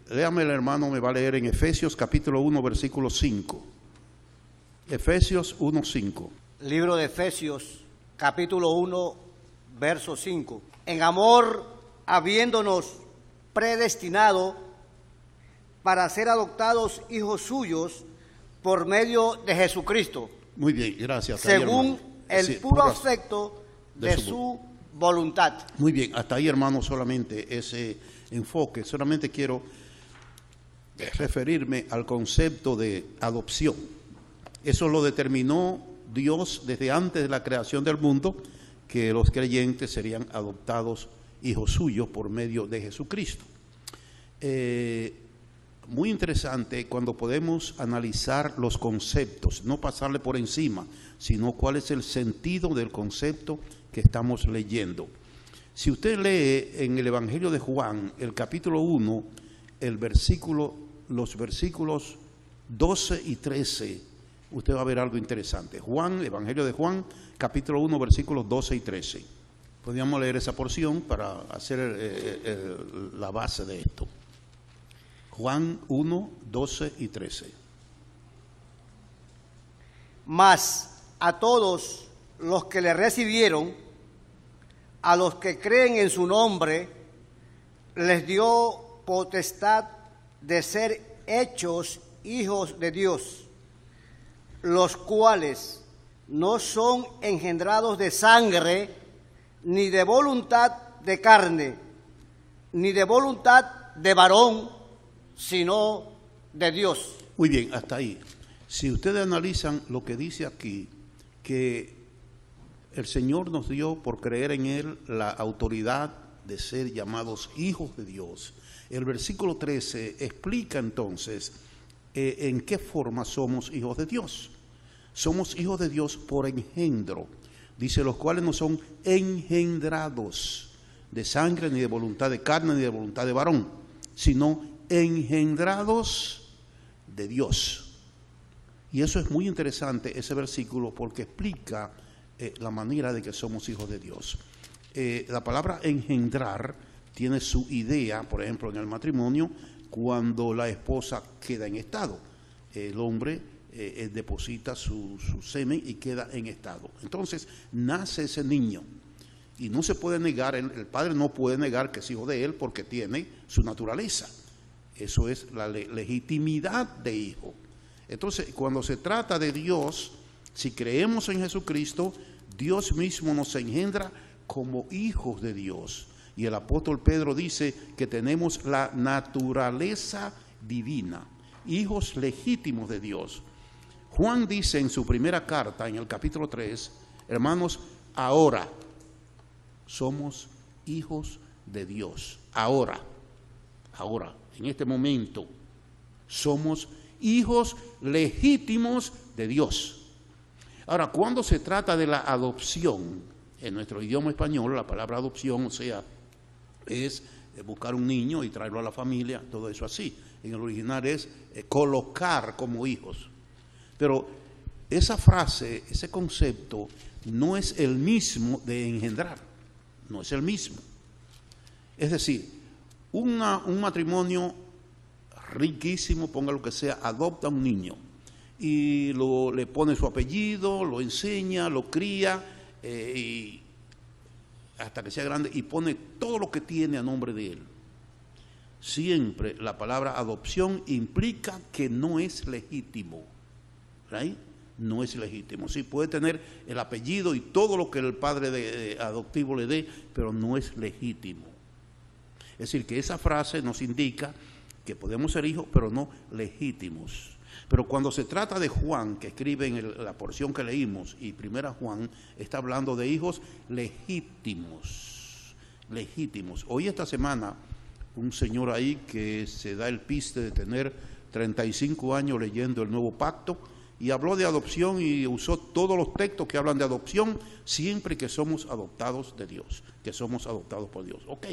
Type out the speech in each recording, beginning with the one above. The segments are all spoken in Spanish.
Léame el hermano, me va a leer en Efesios capítulo 1, versículo 5. Efesios 1, 5. Libro de Efesios, capítulo 1, verso 5. En amor, habiéndonos predestinado para ser adoptados hijos suyos por medio de Jesucristo. Muy bien, gracias. Según el puro afecto de su voluntad. Muy bien, hasta ahí, hermano, solamente ese enfoque. Solamente quiero referirme al concepto de adopción. Eso lo determinó Dios desde antes de la creación del mundo, que los creyentes serían adoptados hijos suyos por medio de Jesucristo. Muy interesante cuando podemos analizar los conceptos, no pasarle por encima, sino cuál es el sentido del concepto que estamos leyendo. Si usted lee en el Evangelio de Juan, el capítulo 1, los versículos 12 y 13, usted va a ver algo interesante. Juan, Evangelio de Juan, capítulo 1, versículos 12 y 13. Podríamos leer esa porción para hacer la base de esto. Juan 1, 12 y 13. Mas a todos los que le recibieron, a los que creen en su nombre, les dio potestad de ser hechos hijos de Dios, los cuales no son engendrados de sangre, ni de voluntad de carne, ni de voluntad de varón, sino de Dios. Muy bien, hasta ahí. Si ustedes analizan lo que dice aquí, que el Señor nos dio por creer en Él la autoridad de ser llamados hijos de Dios. El versículo 13 explica entonces en qué forma somos hijos de Dios. Somos hijos de Dios por engendro. Dice, los cuales no son engendrados de sangre, ni de voluntad de carne, ni de voluntad de varón, sino engendrados de Dios. Y eso es muy interesante, ese versículo, porque explica la manera de que somos hijos de Dios. La palabra engendrar tiene su idea, por ejemplo, en el matrimonio, cuando la esposa queda en estado. El hombre deposita su semen y queda en estado. Entonces, nace ese niño. Y no se puede negar, el padre no puede negar que es hijo de él porque tiene su naturaleza. Eso es la legitimidad de hijo. Entonces, cuando se trata de Dios, si creemos en Jesucristo, Dios mismo nos engendra como hijos de Dios. Y el apóstol Pedro dice que tenemos la naturaleza divina, hijos legítimos de Dios. Juan dice en su primera carta, en el capítulo 3, hermanos, ahora somos hijos de Dios. Ahora, en este momento, somos hijos legítimos de Dios. Ahora, cuando se trata de la adopción, en nuestro idioma español, la palabra adopción, o sea, es buscar un niño y traerlo a la familia, todo eso así. En el original es colocar como hijos. Pero esa frase, ese concepto, no es el mismo de engendrar, no es el mismo. Es decir, un matrimonio riquísimo, ponga lo que sea, adopta a un niño y le pone su apellido, lo enseña, lo cría y hasta que sea grande y pone todo lo que tiene a nombre de él. Siempre la palabra adopción implica que no es legítimo, ¿right? No es legítimo. Sí, puede tener el apellido y todo lo que el padre adoptivo le dé, pero no es legítimo. Es decir, que esa frase nos indica que podemos ser hijos, pero no legítimos. Pero cuando se trata de Juan, que escribe en la porción que leímos, y primera Juan, está hablando de hijos legítimos. Legítimos. Hoy esta semana, un señor ahí que se da el piste de tener 35 años leyendo el Nuevo Pacto, y habló de adopción y usó todos los textos que hablan de adopción, siempre que somos adoptados de Dios, que somos adoptados por Dios. Ok.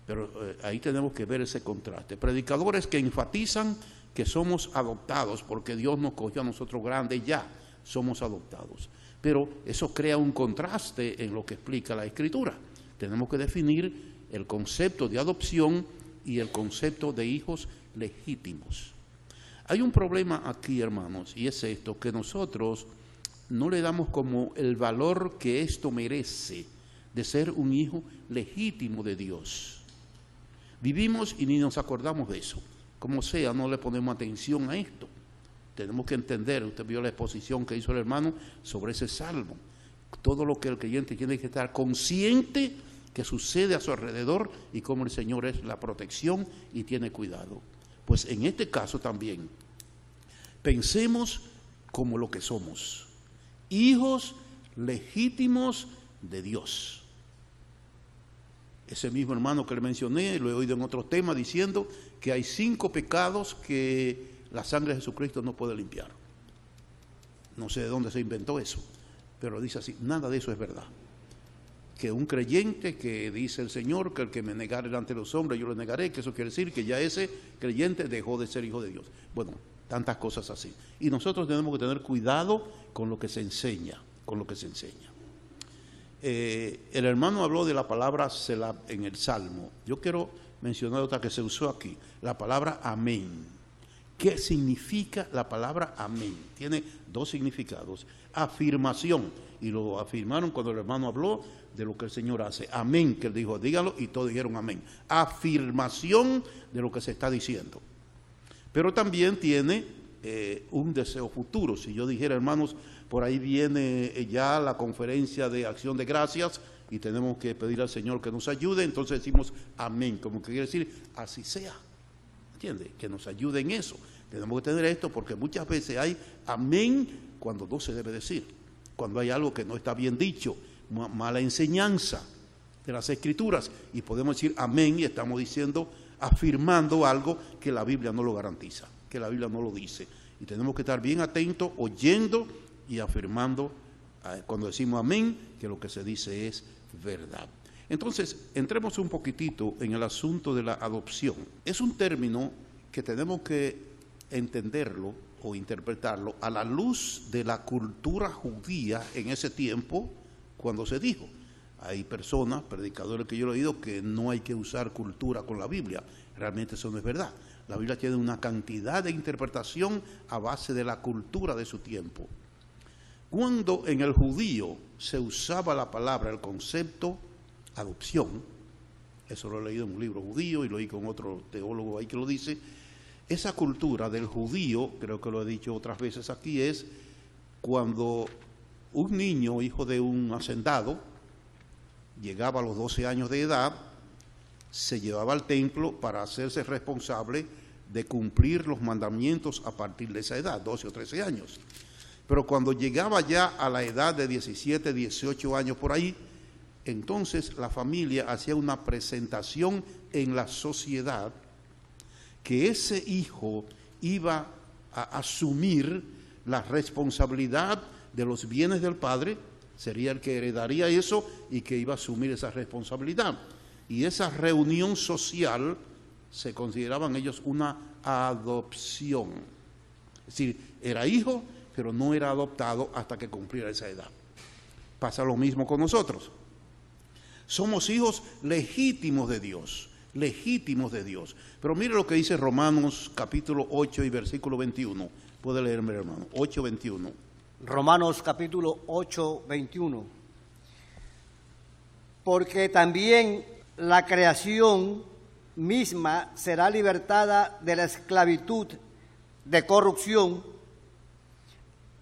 Pero ahí tenemos que ver ese contraste. Predicadores que enfatizan que somos adoptados porque Dios nos cogió a nosotros grandes, ya somos adoptados. Pero eso crea un contraste en lo que explica la Escritura. Tenemos que definir el concepto de adopción y el concepto de hijos legítimos. Hay un problema aquí, hermanos, y es esto, que nosotros no le damos como el valor que esto merece de ser un hijo legítimo de Dios. Vivimos y ni nos acordamos de eso. Como sea, no le ponemos atención a esto. Tenemos que entender, usted vio la exposición que hizo el hermano sobre ese salmo. Todo lo que el creyente tiene que estar consciente que sucede a su alrededor y cómo el Señor es la protección y tiene cuidado. Pues en este caso también, pensemos como lo que somos, hijos legítimos de Dios. Ese mismo hermano que le mencioné, lo he oído en otros temas diciendo que hay 5 pecados que la sangre de Jesucristo no puede limpiar. No sé de dónde se inventó eso, pero dice así, nada de eso es verdad. Que un creyente que dice el Señor que el que me negare delante de los hombres yo lo negaré, que eso quiere decir que ya ese creyente dejó de ser hijo de Dios. Bueno, tantas cosas así. Y nosotros tenemos que tener cuidado con lo que se enseña, el hermano habló de la palabra Selah en el Salmo. Yo quiero mencionar otra que se usó aquí, la palabra amén. ¿Qué significa la palabra amén? Tiene 2 significados. Afirmación, y lo afirmaron cuando el hermano habló de lo que el Señor hace. Amén, que él dijo, dígalo, y todos dijeron amén. Afirmación de lo que se está diciendo. Pero también tiene un deseo futuro. Si yo dijera, hermanos, por ahí viene ya la conferencia de acción de gracias y tenemos que pedir al Señor que nos ayude, entonces decimos amén, como que quiere decir, así sea. ¿Entiende? Que nos ayude en eso. Tenemos que tener esto porque muchas veces hay amén cuando no se debe decir, cuando hay algo que no está bien dicho, mala enseñanza de las Escrituras, y podemos decir amén y estamos diciendo, afirmando algo que la Biblia no lo garantiza, que la Biblia no lo dice. Y tenemos que estar bien atentos, oyendo y afirmando cuando decimos amén, que lo que se dice es verdad. Entonces, entremos un poquitito en el asunto de la adopción. Es un término que tenemos que entenderlo o interpretarlo a la luz de la cultura judía en ese tiempo cuando se dijo. Hay personas, predicadores que yo he oído, que no hay que usar cultura con la Biblia. Realmente eso no es verdad. La Biblia tiene una cantidad de interpretación a base de la cultura de su tiempo. Cuando en el judío se usaba la palabra, el concepto adopción, eso lo he leído en un libro judío y lo oí con otro teólogo ahí que lo dice, esa cultura del judío, creo que lo he dicho otras veces aquí, es cuando un niño, hijo de un hacendado, llegaba a los 12 años de edad, se llevaba al templo para hacerse responsable de cumplir los mandamientos a partir de esa edad, 12 o 13 años. Pero cuando llegaba ya a la edad de 17, 18 años por ahí, entonces la familia hacía una presentación en la sociedad que ese hijo iba a asumir la responsabilidad de los bienes del padre, sería el que heredaría eso y que iba a asumir esa responsabilidad. Y esa reunión social se consideraban ellos una adopción. Es decir, era hijo, pero no era adoptado hasta que cumpliera esa edad. Pasa lo mismo con nosotros. Somos hijos legítimos de Dios, legítimos de Dios. Pero mire lo que dice Romanos capítulo 8 y versículo 21. Puede leerme, hermano, 8:21. Romanos capítulo 8, 21. Porque también la creación misma será libertada de la esclavitud de corrupción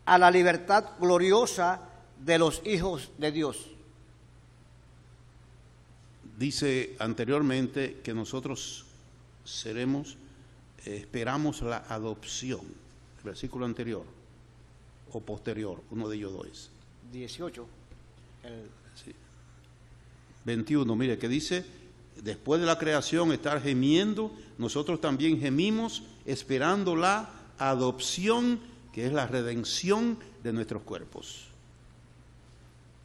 a la libertad gloriosa de los hijos de Dios. Dice anteriormente que nosotros esperamos la adopción. El versículo anterior o posterior, uno de ellos dos es. 18. Sí. 21, mire, que dice, después de la creación estar gemiendo, nosotros también gemimos esperando la adopción, que es la redención de nuestros cuerpos.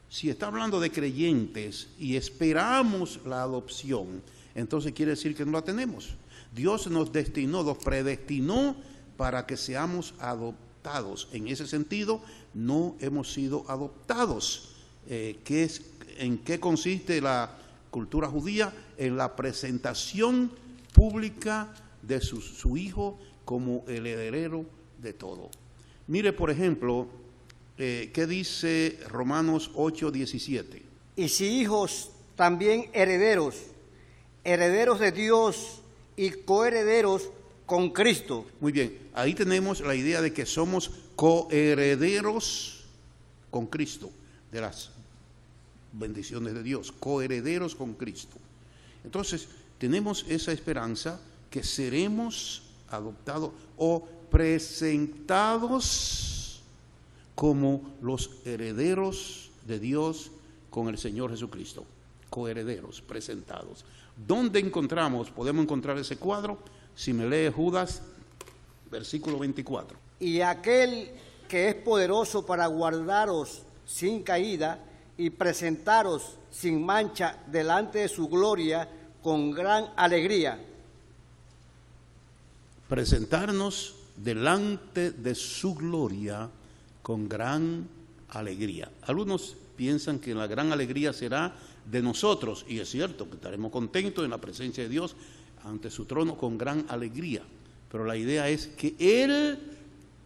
Si está hablando de creyentes y esperamos la adopción, entonces quiere decir que no la tenemos. Dios nos destinó, nos predestinó para que seamos adoptados. En ese sentido, no hemos sido adoptados. ¿En qué consiste la cultura judía? En la presentación pública de su Hijo como el heredero de todo. Mire, por ejemplo, ¿qué dice Romanos 8:17? Y si hijos, también herederos, herederos de Dios y coherederos con Cristo. Muy bien, ahí tenemos la idea de que somos coherederos con Cristo, de las bendiciones de Dios, coherederos con Cristo. Entonces, tenemos esa esperanza que seremos adoptados o presentados como los herederos de Dios con el Señor Jesucristo. Coherederos, presentados. ¿Dónde podemos encontrar ese cuadro? Si me lee Judas, versículo 24. Y aquel que es poderoso para guardaros sin caída y presentaros sin mancha delante de su gloria con gran alegría. Presentarnos delante de su gloria con gran alegría. Algunos piensan que la gran alegría será de nosotros, y es cierto que estaremos contentos en la presencia de Dios ante su trono con gran alegría, pero la idea es que Él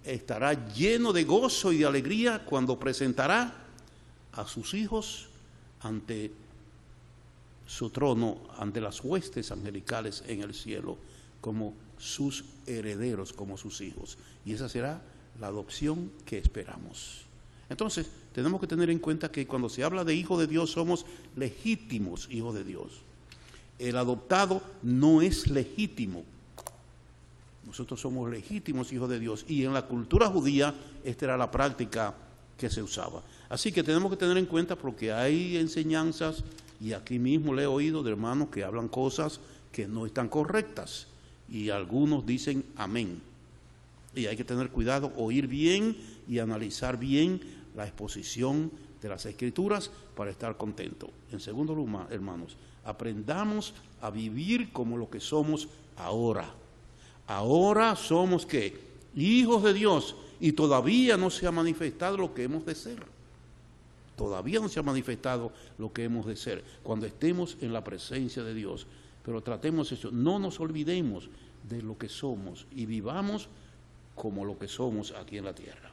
estará lleno de gozo y de alegría cuando presentará a sus hijos ante su trono, ante las huestes angelicales en el cielo, como sus herederos, como sus hijos. Y esa será la adopción que esperamos. Entonces, tenemos que tener en cuenta que cuando se habla de hijo de Dios, somos legítimos hijos de Dios. El adoptado no es legítimo. Nosotros somos legítimos hijos de Dios. Y en la cultura judía, esta era la práctica que se usaba. Así que tenemos que tener en cuenta, porque hay enseñanzas, y aquí mismo le he oído de hermanos que hablan cosas que no están correctas. Y algunos dicen amén. Y hay que tener cuidado, oír bien y analizar bien la exposición de las Escrituras para estar contento. En segundo lugar, hermanos, aprendamos a vivir como lo que somos ahora. Ahora somos, ¿qué? Hijos de Dios, y todavía no se ha manifestado lo que hemos de ser. Todavía no se ha manifestado lo que hemos de ser cuando estemos en la presencia de Dios. Pero tratemos eso, no nos olvidemos de lo que somos y vivamos como lo que somos aquí en la tierra.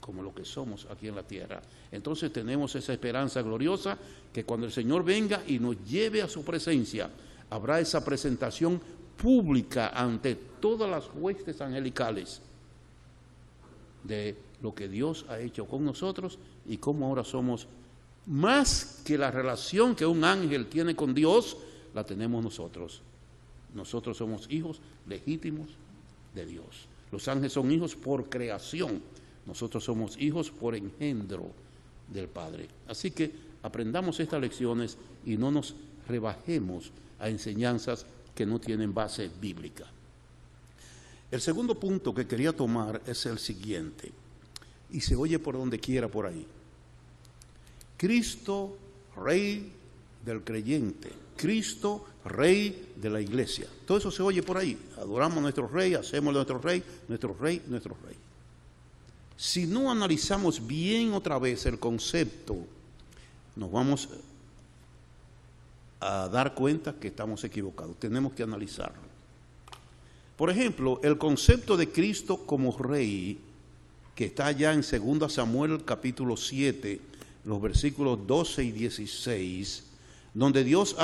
Como lo que somos aquí en la tierra. Entonces tenemos esa esperanza gloriosa que cuando el Señor venga y nos lleve a su presencia, habrá esa presentación pública ante todas las huestes angelicales de lo que Dios ha hecho con nosotros y cómo ahora somos, más que la relación que un ángel tiene con Dios, la tenemos nosotros. Nosotros somos hijos legítimos de Dios. Los ángeles son hijos por creación. Nosotros somos hijos por engendro del Padre. Así que aprendamos estas lecciones y no nos rebajemos a enseñanzas que no tienen base bíblica. El segundo punto que quería tomar es el siguiente, y se oye por donde quiera por ahí. Cristo, Rey del creyente. Cristo, Rey de la iglesia. Todo eso se oye por ahí. Adoramos a nuestro Rey, hacemos a nuestro Rey, nuestro Rey, nuestro Rey. Si no analizamos bien otra vez el concepto, nos vamos a dar cuenta que estamos equivocados. Tenemos que analizarlo. Por ejemplo, el concepto de Cristo como Rey, que está allá en 2 Samuel capítulo 7, los versículos 12 y 16, donde Dios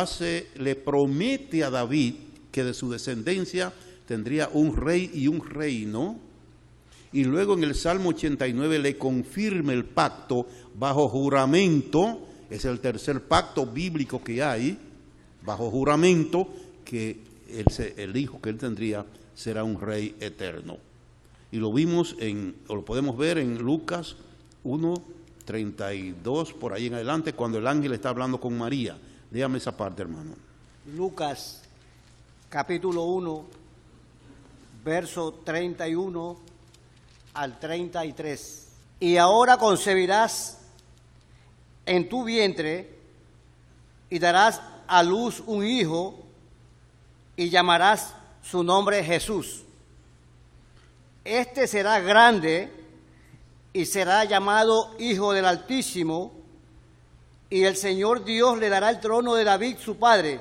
le promete a David que de su descendencia tendría un rey y un reino, y luego en el Salmo 89 le confirma el pacto bajo juramento. Es el tercer pacto bíblico que hay, bajo juramento, que el hijo que él tendría será un rey eterno. Y lo vimos o lo podemos ver en Lucas 1:32, por ahí en adelante, cuando el ángel está hablando con María. Déjame esa parte, hermano. Lucas capítulo 1, verso 31 al 33. Y ahora concebirás en tu vientre y darás a luz un hijo y llamarás su nombre Jesús. Este será grande y será llamado Hijo del Altísimo, y el Señor Dios le dará el trono de David su padre,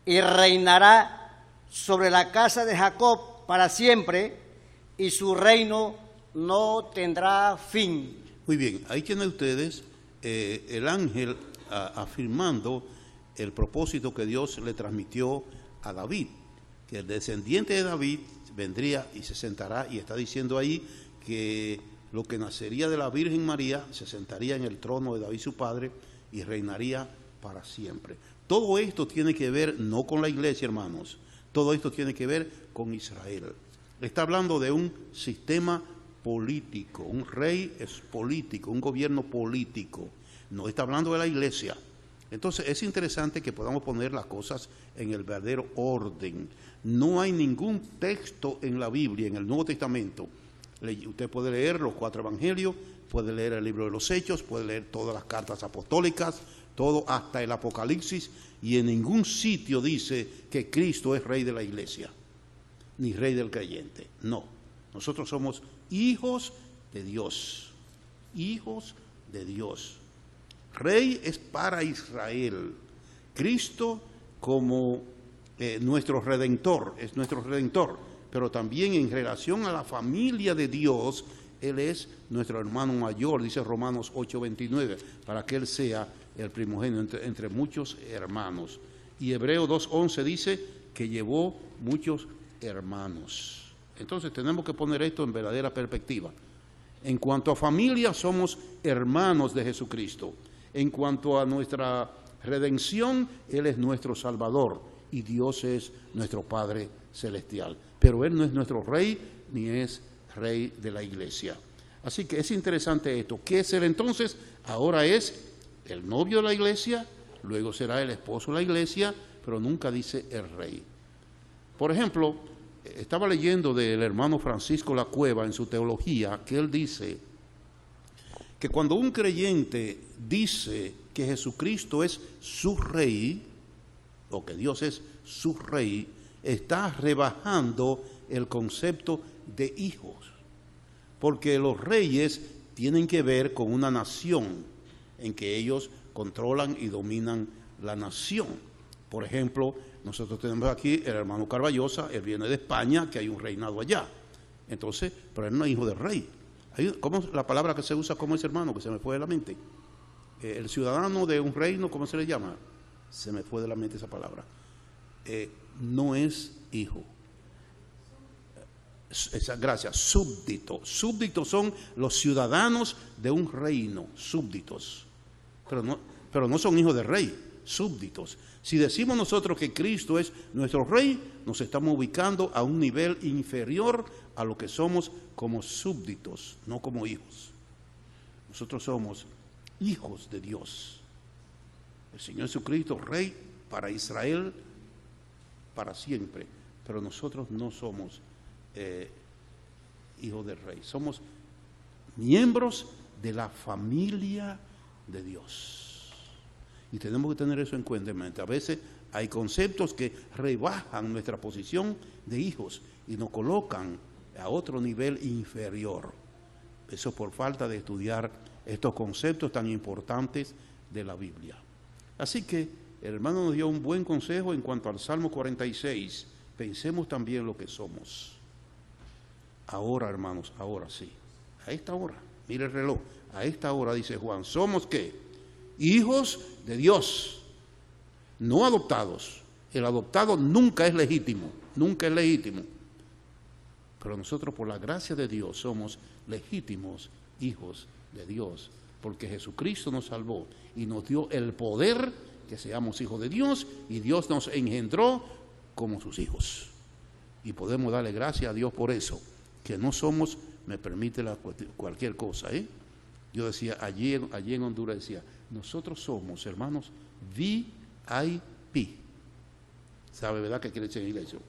y reinará sobre la casa de Jacob para siempre, y su reino no tendrá fin. Muy bien, ahí tienen ustedes el ángel afirmando el propósito que Dios le transmitió a David, que el descendiente de David vendría y se sentará, y está diciendo ahí que lo que nacería de la Virgen María se sentaría en el trono de David su padre y reinaría para siempre. Todo esto tiene que ver no con la iglesia, hermanos, todo esto tiene que ver con Israel. Está hablando de un sistema político, un rey es político, un gobierno político, no está hablando de la iglesia. Entonces es interesante que podamos poner las cosas en el verdadero orden. No hay ningún texto en la Biblia, en el Nuevo Testamento. Usted puede leer los 4 evangelios, puede leer el libro de los Hechos, puede leer todas las cartas apostólicas, todo hasta el Apocalipsis, y en ningún sitio dice que Cristo es rey de la iglesia, ni rey del creyente. No, nosotros somos hijos de Dios, hijos de Dios. Rey es para Israel. Cristo como nuestro redentor, es nuestro redentor, pero también en relación a la familia de Dios, Él es nuestro hermano mayor, dice Romanos 8:29, para que Él sea el primogénito entre muchos hermanos. Y Hebreo 2:11 dice que llevó muchos hermanos. Entonces tenemos que poner esto en verdadera perspectiva. En cuanto a familia, somos hermanos de Jesucristo. En cuanto a nuestra redención, Él es nuestro Salvador y Dios es nuestro Padre Celestial. Pero Él no es nuestro Rey, ni es Rey de la Iglesia. Así que es interesante esto. ¿Qué es Él entonces? Ahora es el novio de la Iglesia, luego será el esposo de la Iglesia, pero nunca dice el Rey. Por ejemplo, estaba leyendo del hermano Francisco La Cueva en su teología, que él dice que cuando un creyente dice que Jesucristo es su Rey, o que Dios es su Rey, está rebajando el concepto de hijos, porque los reyes tienen que ver con una nación en que ellos controlan y dominan la nación. Por ejemplo, nosotros tenemos aquí el hermano Carballosa, él viene de España, que hay un reinado allá. Entonces, pero él no es hijo del rey. ¿Cómo es la palabra que se usa como ese hermano, que se me fue de la mente? El ciudadano de un reino, ¿cómo se le llama? Se me fue de la mente esa palabra. No es hijo. Gracias, súbdito. Súbditos son los ciudadanos de un reino, súbditos. Pero no son hijos del rey, súbditos. Si decimos nosotros que Cristo es nuestro rey, nos estamos ubicando a un nivel inferior a lo que somos como súbditos, no como hijos. Nosotros somos hijos de Dios. El Señor Jesucristo, Rey para Israel, para siempre. Pero nosotros no somos hijos del Rey. Somos miembros de la familia de Dios. Y tenemos que tener eso en cuenta. A veces hay conceptos que rebajan nuestra posición de hijos y nos colocan a otro nivel inferior. Eso por falta de estudiar estos conceptos tan importantes de la Biblia. Así que el hermano nos dio un buen consejo en cuanto al Salmo 46. Pensemos también lo que somos. Ahora, hermanos, ahora sí. A esta hora, mire el reloj. A esta hora, dice Juan, ¿somos qué? Hijos de Dios, no adoptados. El adoptado nunca es legítimo, nunca es legítimo. Pero nosotros, por la gracia de Dios, somos legítimos hijos de Dios, porque Jesucristo nos salvó y nos dio el poder que seamos hijos de Dios, y Dios nos engendró como sus hijos. Y podemos darle gracias a Dios por eso, que no somos, me permite cualquier cosa, Yo decía, allí en Honduras decía, nosotros somos, hermanos, VIP. ¿Sabe, verdad, qué quiere decir en iglesia?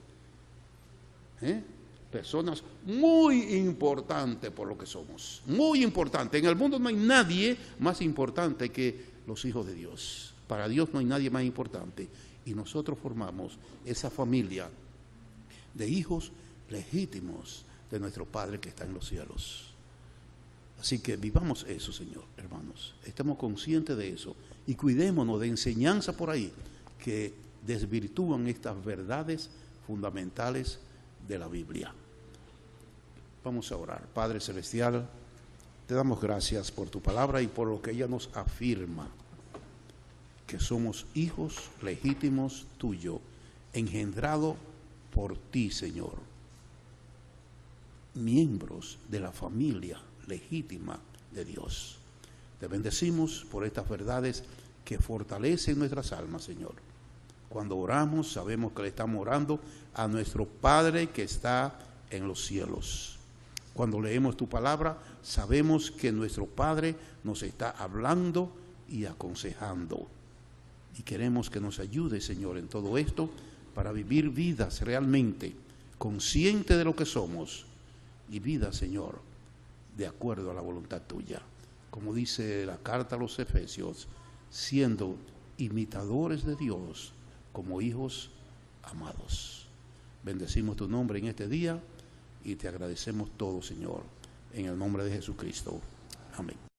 Personas muy importantes por lo que somos. Muy importantes. En el mundo no hay nadie más importante que los hijos de Dios. Para Dios no hay nadie más importante. Y nosotros formamos esa familia de hijos legítimos de nuestro Padre que está en los cielos. Así que vivamos eso, Señor, hermanos. Estemos conscientes de eso y cuidémonos de enseñanza por ahí que desvirtúan estas verdades fundamentales de la Biblia. Vamos a orar. Padre Celestial, te damos gracias por tu palabra y por lo que ella nos afirma, que somos hijos legítimos tuyos, engendrados por ti, Señor, miembros de la familia legítima de Dios. Te bendecimos por estas verdades que fortalecen nuestras almas, Señor. Cuando oramos, sabemos que le estamos orando a nuestro Padre que está en los cielos. Cuando leemos tu palabra, sabemos que nuestro Padre nos está hablando y aconsejando. Y queremos que nos ayude, Señor, en todo esto para vivir vidas realmente conscientes de lo que somos y vidas, Señor, de acuerdo a la voluntad tuya. Como dice la carta a los Efesios, siendo imitadores de Dios como hijos amados. Bendecimos tu nombre en este día y te agradecemos todo, Señor, en el nombre de Jesucristo. Amén.